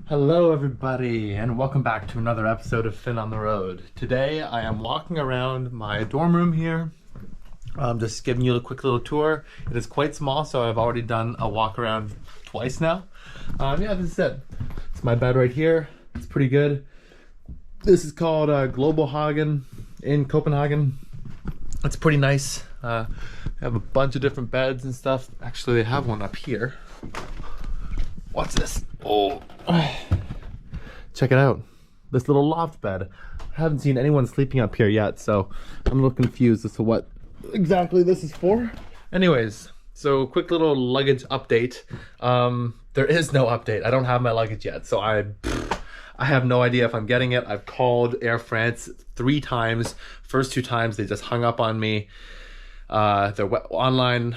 Hello everybody and welcome back to another episode of Finn on the Road. Today I am walking around my dorm room here. Just giving you a quick little tour. It is quite small, so I've already done a walk around twice now. Yeah, this is it. It's my bed right here. It's pretty good. This is called Hagen in Copenhagen. It's pretty nice. They have a bunch of different beds and stuff. Actually, they have one up here. What's this? Oh, check it out. This little loft bed. I haven't seen anyone sleeping up here yet, so I'm a little confused as to what exactly this is for. Anyways, so quick little luggage update. There is no update. I don't have my luggage yet, so I have no idea if I'm getting it. I've called Air France 3 times. First 2 times they just hung up on me. Their online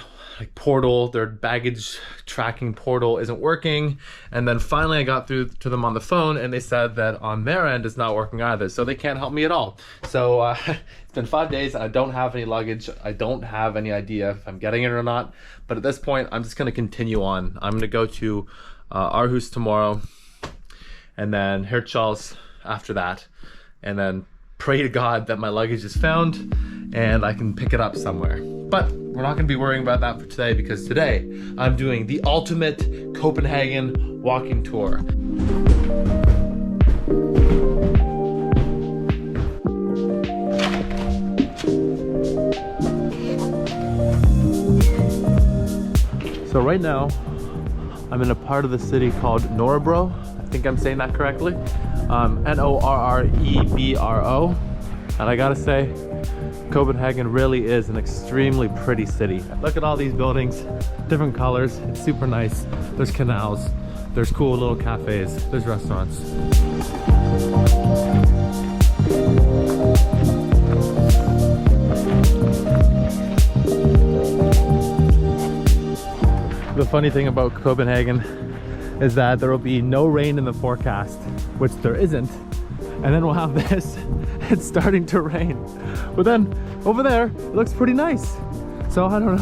portal, their baggage tracking portal isn't working, and then finally I got through to them on the phone and they said that on their end it's not working either, so they can't help me at all. So it's been 5 days and I don't have any luggage. I don't have any idea if I'm getting it or not, but at this point I'm just going to continue on. I'm going to go to Aarhus tomorrow and then Hirtshals after that, and then pray to God that my luggage is found and I can pick it up somewhere. But we're not going to be worrying about that for today, because today I'm doing the ultimate Copenhagen walking tour. So right now I'm in a part of the city called Nørrebro. I think I'm saying that correctly. N-O-R-R-E-B-R-O. And I gotta say, Copenhagen really is an extremely pretty city. Look at all these buildings, different colors. It's super nice. There's canals, there's cool little cafes, there's restaurants. The funny thing about Copenhagen is that there will be no rain in the forecast, which there isn't, and then we'll have this. It's starting to rain, but then over there it looks pretty nice. So I don't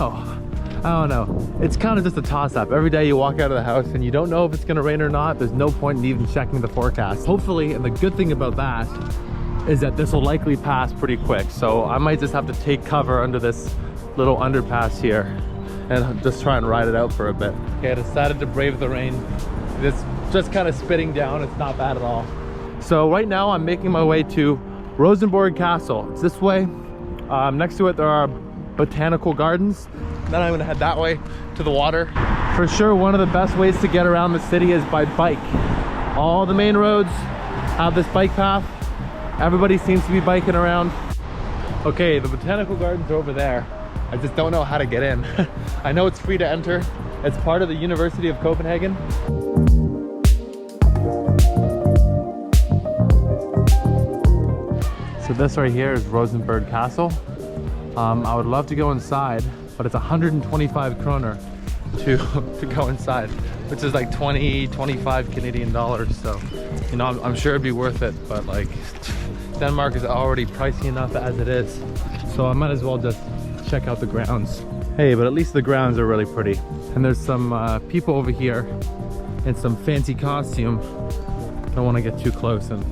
know, it's kind of just a toss-up. Every day you walk out of the house and you don't know if it's gonna rain or not. There's no point in even checking the forecast. Hopefully, and the good thing about that is that this will likely pass pretty quick, so I might just have to take cover under this little underpass here and just try and ride it out for a bit. Okay, I decided to brave the rain. It's just kind of spitting down. It's not bad at all. So right now I'm making my way to Rosenborg Castle. It's this way. Next to it there are Botanical Gardens. Then I'm gonna head that way to the water. For sure, one of the best ways to get around the city is by bike. All the main roads have this bike path. Everybody seems to be biking around. Okay, the Botanical Gardens are over there. I just don't know how to get in. I know it's free to enter. It's part of the University of Copenhagen. So this right here is Rosenborg Castle. I would love to go inside, but it's 125 kroner to go inside, which is like 25 Canadian dollars. So, you know, I'm sure it'd be worth it, but like Denmark is already pricey enough as it is. So I might as well just check out the grounds. Hey, but at least the grounds are really pretty. And there's some people over here in some fancy costume. Don't want to get too close and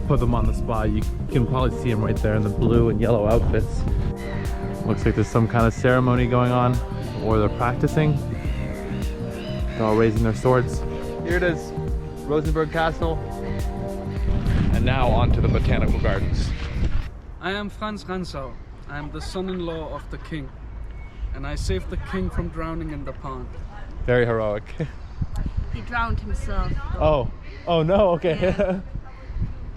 put them on the spot. You can probably see them right there in the blue and yellow outfits. Looks like there's some kind of ceremony going on, or they're practicing. They're all raising their swords. Here it is, Rosenborg Castle. And now on to the Botanical Gardens. I am Franz Ransau. I am the son-in-law of the king, and I saved the king from drowning in the pond. Very heroic. He drowned himself. Oh no, okay. Yeah.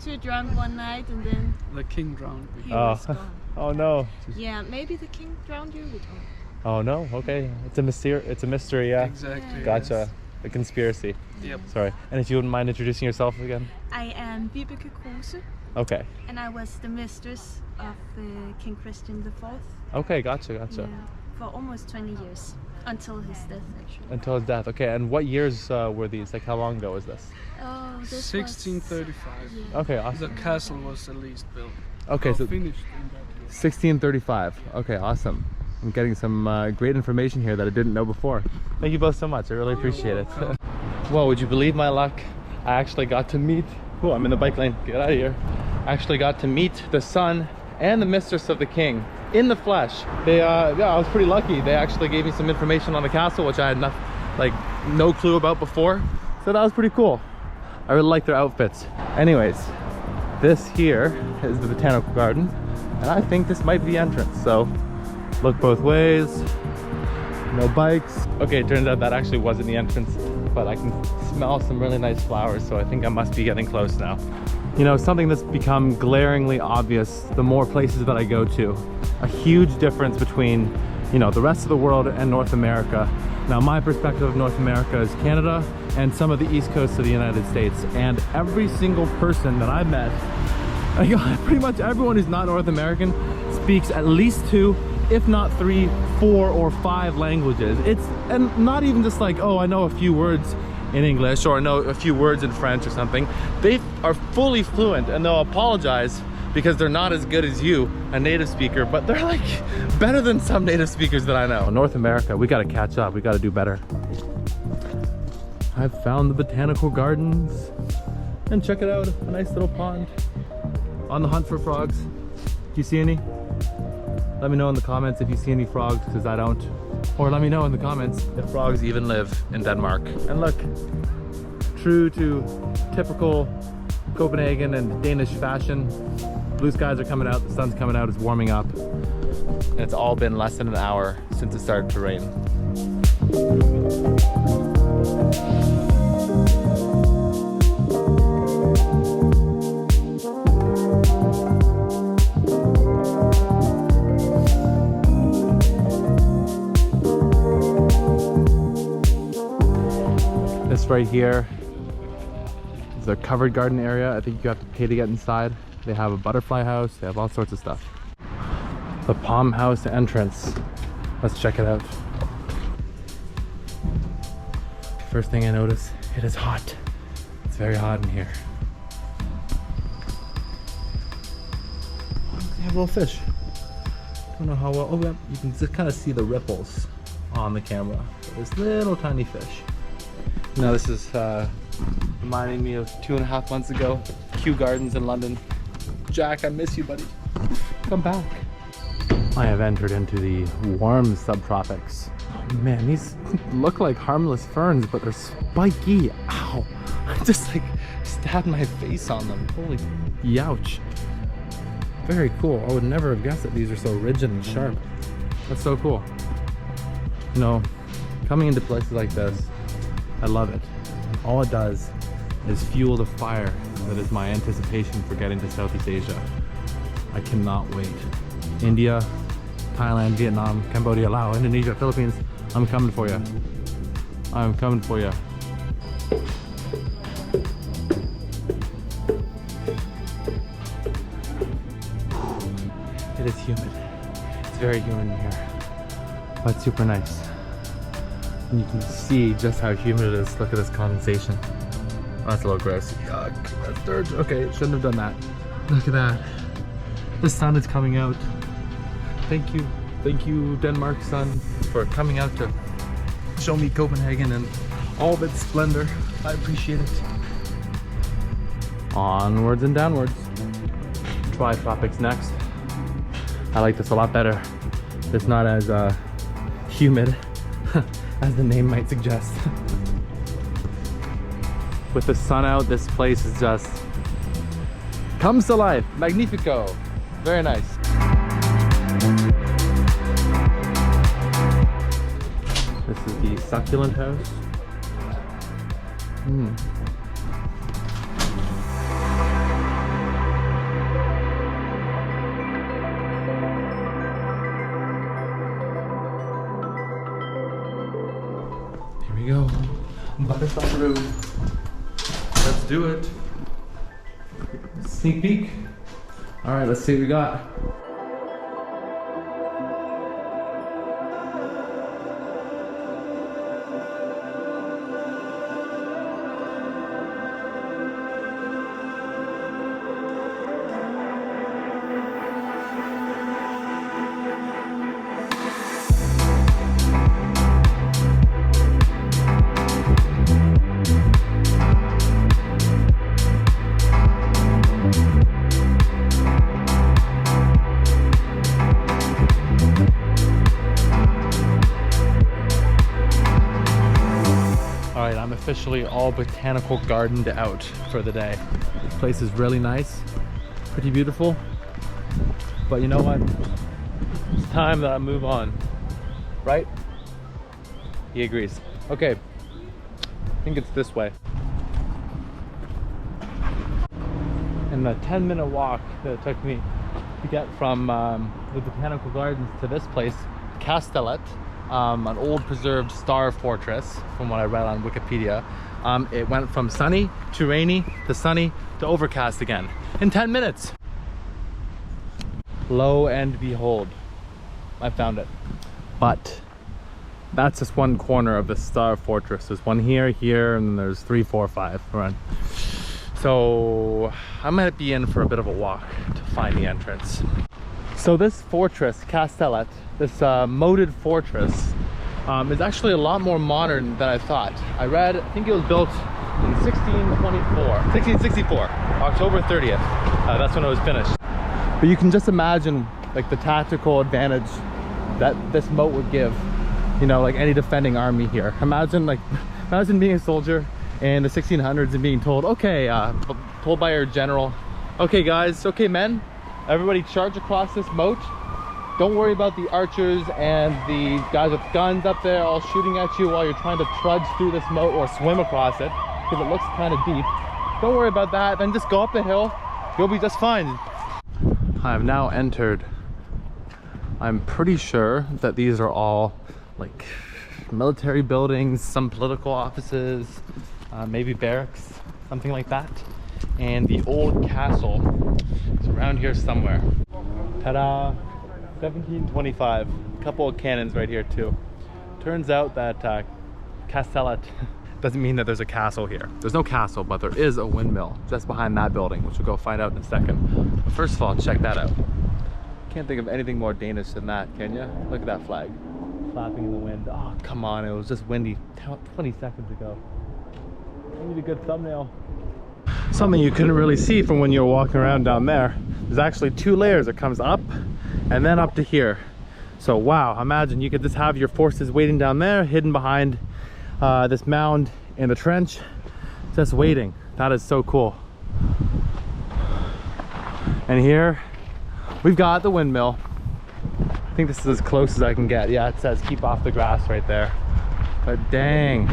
Too drunk one night and then The king drowned. he was gone. Oh no. Yeah, maybe the king drowned you. We don't. Oh no, okay. It's a mystery, yeah. Exactly. Gotcha. Yes. A conspiracy. Yep. Sorry. And if you wouldn't mind introducing yourself again? I am Vibeke Kruse, Okay. and I was the mistress of King Christian IV. Okay, gotcha. Yeah, for almost 20 years, until his death actually. Until his death. Okay, and what years were these? Like how long ago was this? Oh, this 1635. was, yeah. Okay, The awesome. castle was at least built. Okay, so Finished in that year. 1635. Okay, awesome. I'm getting some great information here that I didn't know before. Thank you both so much. I really appreciate it. Well, would you believe my luck? I actually got to meet, oh, I'm in the bike lane, get out of here. I actually got to meet the son and the mistress of the king in the flesh. They, yeah, I was pretty lucky. They actually gave me some information on the castle, which I had no clue about before. So that was pretty cool. I really like their outfits. Anyways, this here is the Botanical Garden, and I think this might be the entrance. So look both ways, no bikes. Okay, it turns out that actually wasn't the entrance, but I can smell some really nice flowers, so I think I must be getting close now. You know, something that's become glaringly obvious the more places that I go to. A huge difference between, you know, the rest of the world and North America. Now, my perspective of North America is Canada and some of the east coast of the United States. And every single person that I met, pretty much everyone who's not North American speaks at least 2, if not 3, 4, or 5 languages. And not even just like, oh, I know a few words in English or I know a few words in French or something. They are fully fluent, and they'll apologize because they're not as good as you, a native speaker, but they're like better than some native speakers that I know. North America, we gotta catch up, we gotta do better. I've found the Botanical Gardens, and check it out, a nice little pond. On the hunt for frogs. Do you see any? Let me know in the comments if you see any frogs, because I don't. Or let me know in the comments if frogs even live in Denmark. And look, true to typical Copenhagen and Danish fashion, blue skies are coming out, the sun's coming out, it's warming up. And it's all been less than an hour since it started to rain. This right here is a covered garden area. I think you have to pay to get inside. They have a butterfly house, they have all sorts of stuff. The Palm House entrance. Let's check it out. First thing I notice, it is hot. It's very hot in here. They have little fish. Don't know how well, oh yeah, you can just kind of see the ripples on the camera. This little tiny fish. Now this is reminding me of 2.5 months ago, Kew Gardens in London. Jack, I miss you, buddy. Come back. I have entered into the warm subtropics. Oh man, these look like harmless ferns, but they're spiky. Ow! I just like stabbed my face on them. Holy youch. Very cool. I would never have guessed that these are so rigid and sharp. That's so cool. You know, coming into places like this, I love it. All it does is fuel the fire that is my anticipation for getting to Southeast Asia. I cannot wait. India, Thailand, Vietnam, Cambodia, Laos, Indonesia, Philippines, I'm coming for you. I'm coming for you. It is humid. It's very humid in here, but it's super nice. And you can see just how humid it is. Look at this condensation. Oh, that's a little gross. Yuck, that's dirt. Okay, shouldn't have done that. Look at that. The sun is coming out. Thank you, Denmark sun, for coming out to show me Copenhagen and all of its splendor. I appreciate it. Onwards and downwards. Tropics next. I like this a lot better. It's not as humid as the name might suggest. With the sun out, this place is just comes to life. Magnifico. Very nice. This is the Succulent House. Here we go. Butterfly room. Let's do it. Sneak peek. All right, let's see what we got. officially all botanical gardened out for the day. This place is really nice, pretty beautiful. But you know what? It's time that I move on, right? He agrees. Okay, I think it's this way. And the 10-minute walk that it took me to get from the Botanical Gardens to this place, Castellet, an old preserved star fortress from what I read on Wikipedia. It went from sunny to rainy to sunny to overcast again in 10 minutes. Lo and behold, I found it. But that's just one corner of the star fortress. There's one here, here, and then there's 3, 4, 5 around. So I might be in for a bit of a walk to find the entrance. So this fortress, Castellet, this moated fortress, is actually a lot more modern than I thought. I read, I think it was built in 1664, October 30th. That's when it was finished. But you can just imagine like the tactical advantage that this moat would give, you know, like any defending army here. Imagine being a soldier in the 1600s and being told, okay, told by your general, okay guys, okay men, everybody charge across this moat. Don't worry about the archers and the guys with guns up there all shooting at you while you're trying to trudge through this moat or swim across it, because it looks kind of deep. Don't worry about that, then just go up the hill, you'll be just fine. I've now entered. I'm pretty sure that these are all like military buildings, some political offices, maybe barracks, something like that. And the old castle is around here somewhere. Ta-da! 1725. A couple of cannons right here too. Turns out that Castellet doesn't mean that there's a castle here. There's no castle, but there is a windmill just behind that building, which we'll go find out in a second. But first of all, check that out. Can't think of anything more Danish than that, can you? Look at that flag flapping in the wind. Oh, come on, it was just windy 20 seconds ago. I need a good thumbnail. Something you couldn't really see from when you were walking around down there. There's actually 2 layers. It comes up and then up to here. So wow, imagine you could just have your forces waiting down there, hidden behind this mound in the trench, just waiting. That is so cool. And here we've got the windmill. I think this is as close as I can get. Yeah, it says keep off the grass right there. But dang.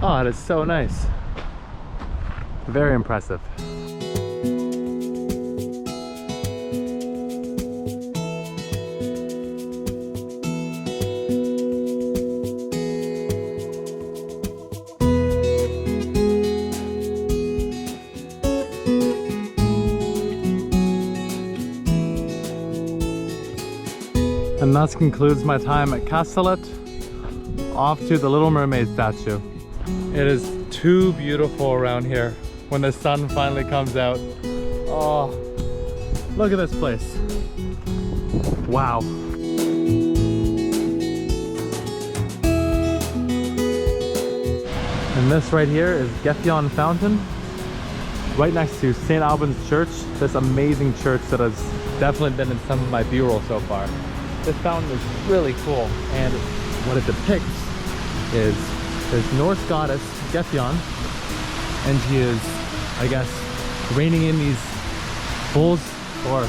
Oh, it is so nice. Very impressive. And that concludes my time at Castellet. Off to the Little Mermaid statue. It is too beautiful around here when the sun finally comes out. Oh, look at this place. Wow. And this right here is Gefjon Fountain, right next to St. Albans Church, this amazing church that has definitely been in some of my B-roll so far. This fountain is really cool, and what it depicts is this Norse goddess, Gefjon, and she is, I guess, reining in these bulls or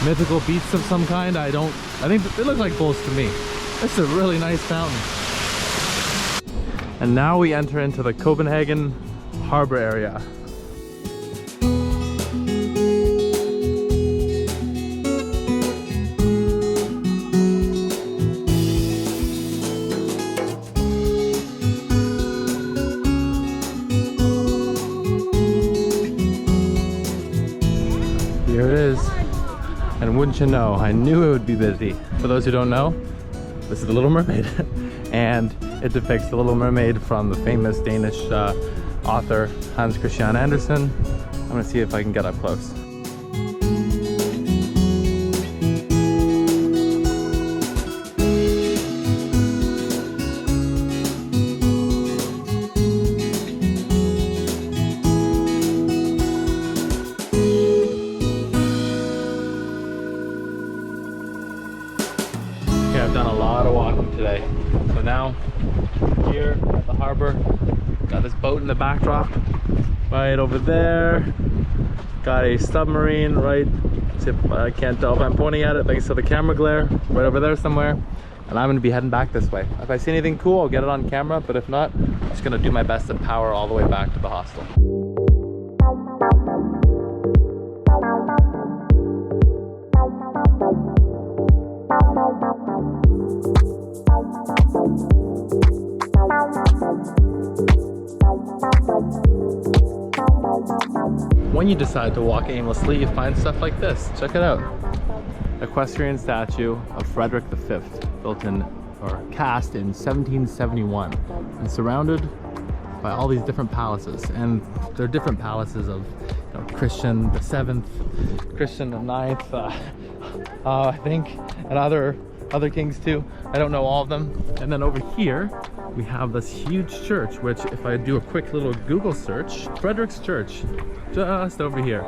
mythical beasts of some kind. I think they look like bulls to me. It's a really nice fountain. And now we enter into the Copenhagen harbor area. Here it is, and wouldn't you know, I knew it would be busy. For those who don't know, this is the Little Mermaid, and it depicts the Little Mermaid from the famous Danish author Hans Christian Andersen. I'm gonna see if I can get up close. I've done a lot of walking today. So now, here at the harbor. Got this boat in the backdrop right over there. Got a submarine right, I can't tell if I'm pointing at it thanks to the camera glare, right over there somewhere. And I'm gonna be heading back this way. If I see anything cool, I'll get it on camera, but if not, I'm just gonna do my best to power all the way back to the hostel. When you decide to walk aimlessly, you find stuff like this. Check it out. Equestrian statue of Frederick V, built in, or cast in 1771, and surrounded by all these different palaces. And they're different palaces of, you know, Christian the 7th, Christian the 9th, I think, and other kings too. I don't know all of them. And then over here, we have this huge church, which if I do a quick little Google search, Frederick's Church, just over here.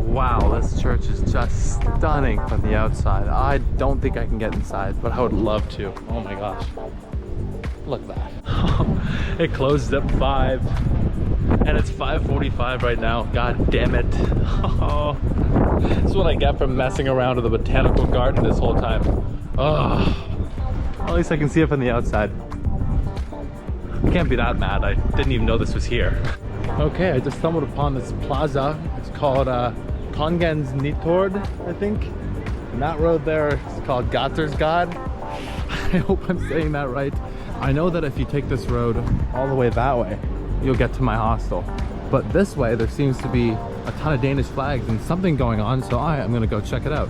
Wow, this church is just stunning from the outside. I don't think I can get inside, but I would love to. Oh my gosh. Look at that. It closed at 5 and it's 5:45 right now. God damn it. Oh, this is what I get from messing around with the Botanical Garden this whole time. Oh, at least I can see it from the outside. Can't be that mad. I didn't even know this was here. Okay, I just stumbled upon this plaza. It's called Kongens Nytorv, I think. And that road there is called Gattersgade. I hope I'm saying that right. I know that if you take this road all the way that way, you'll get to my hostel. But this way, there seems to be a ton of Danish flags and something going on, so I am gonna go check it out.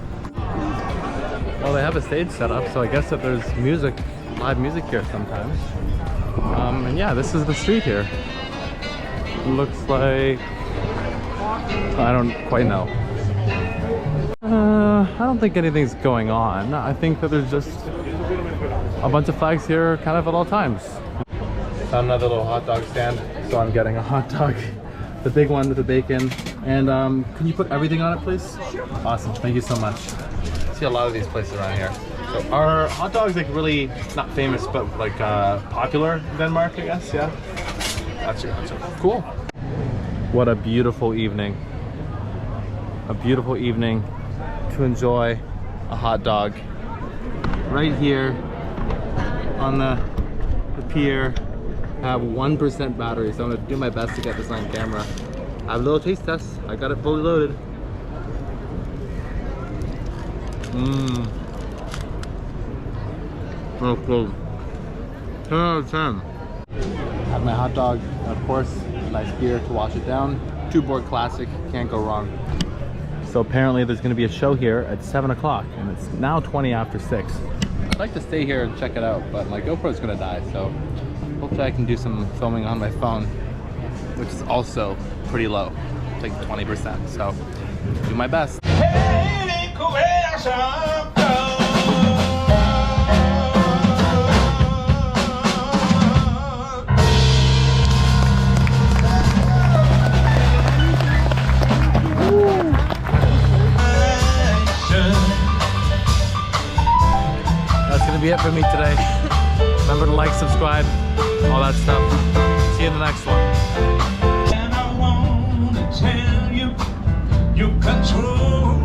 Well, they have a stage set up, so I guess that there's music, live music here sometimes. And yeah, this is the street here. Looks like, I don't quite know. I don't think anything's going on. I think that there's just a bunch of flags here kind of at all times. Found another little hot dog stand, so I'm getting a hot dog. The big one with the bacon. And can you put everything on it, please? Awesome, thank you so much. I see a lot of these places around here. So are hot dogs like really, not famous, but like popular in Denmark, I guess, yeah? Gotcha. Cool. What a beautiful evening. A beautiful evening to enjoy a hot dog right here on the pier. I have 1% battery, so I'm gonna do my best to get this on camera. I have a little taste test. I got it fully loaded. Oh, cool. 10 out of 10. Have my hot dog, and of course, a nice beer to wash it down. Tuborg Classic, can't go wrong. So apparently there's gonna be a show here at 7 o'clock, and it's now 20 after 6. I'd like to stay here and check it out, but my GoPro's gonna die, so hopefully I can do some filming on my phone, which is also pretty low, it's like 20%, so do my best. That's gonna be it for me today. Remember to like, subscribe, all that stuff. See you in the next one. And I wanna tell you, you control